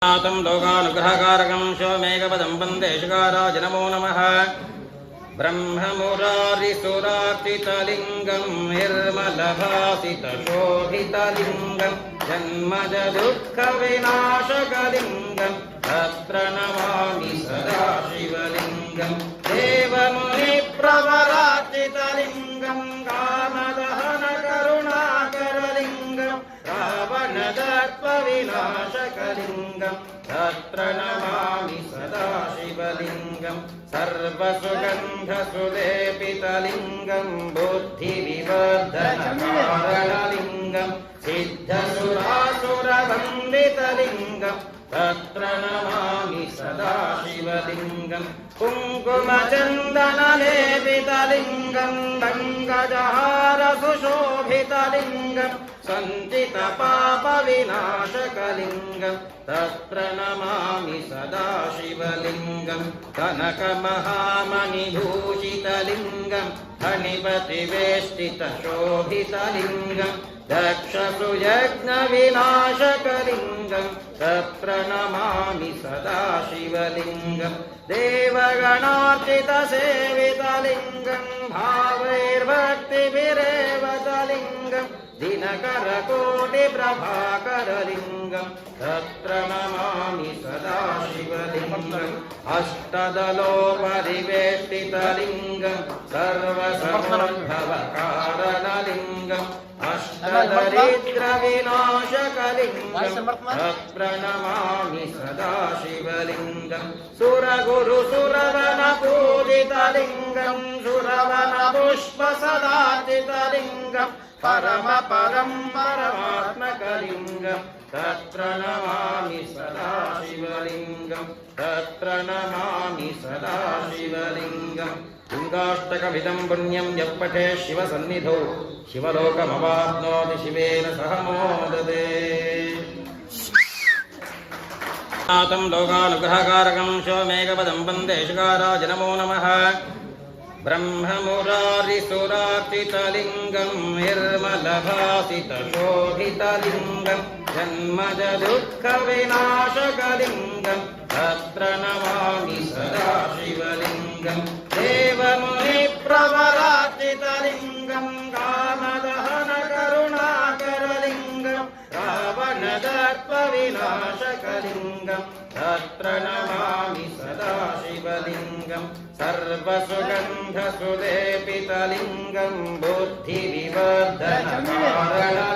तं लोकानुग्रहकारकं शिवमेकपदं वन्दे शकाराय नमो नमः। ब्रह्ममुरारिसुरार्चितलिङ्गं निर्मलभासितशोभितलिङ्गं जन्मजदुःखविनाशकलिङ्गं तत्र नमामि सदा शिवलिङ्गं। देवमुनिप्रवरार्चितलिङ्गं कामदहनकरुणाकरलिङ्गं रावणदर्पविनाशकलिङ्गं तत्र नमामि सदा शिवलिङ्गं। सर्वसुगन्धसुलेपितलिङ्गं बुद्धिविवर्धनकारणलिङ्गं सिद्धसुरासुरवन्दितलिङ्गं तत्र नमामि सदा शिवलिङ्गं। कुङ्कुमचन्दनलेपितलिङ्गं पङ्कजहारसुशोभितलिङ्गं सञ्चितपापविनाशकलिङ्गं तत्र नमामि सदा शिवलिङ्गं। कनकमहामणिभूषितलिङ्गं फणिपतिवेष्टितशोभितलिङ्गं दक्षसुयज्ञविनाशकलिङ्गं तत्र नमामि सदा शिवलिङ्गं। देवगणार्चितसेवितलिङ्गं भावैर्भक्तिभिरेवतलिङ्गं दिनकरकोटिप्रभाकरलिङ्गं तत्र नमामि सदा शिवलिङ्गम्। अष्टदलोपरिवेष्टितलिङ्गं सर्वसमद्भवकारणलिङ्गम् अष्टदरिद्रविनाशकलिङ्गं तत्र नमामि सदा शिवलिङ्गं। सुरगुरुसुरवनपूजितलिङ्गं सुरवनपुष्पसदार्चितलिङ्गं परमपरं परमात्मकलिङ्गं तत्र नमामि सदा शिवलिङ्गं। तत्र नमामि सदा शिवलिङ्गं। लिङ्गाष्टकमिदं पुण्यं यः पठेत् शिवसन्निधौ शिवलोकमवाप्नोति शिवेन सह मोदते। तं लोकानुग्रहकारकं शिवमेकपदं वन्दे शकाराय नमो नमः। ब्रह्ममुरारिसुरार्चितलिङ्गं निर्मलभासितशोभितलिङ्गं जन्मजदुःखविनाशकलिङ्गं तत्र नमामि सदा शिवलिङ्गं। देवमुनिप्रवरार्चितलिङ्गं कामदहनकरुणाकरलिङ्गं रावणदर्पविनाशकलिङ्गं तत्र नमामि सदा शिवलिङ्गं। सर्वसुगन्धसुलेपितलिङ्गं बुद्धिविवर्धनकारणलिङ्गं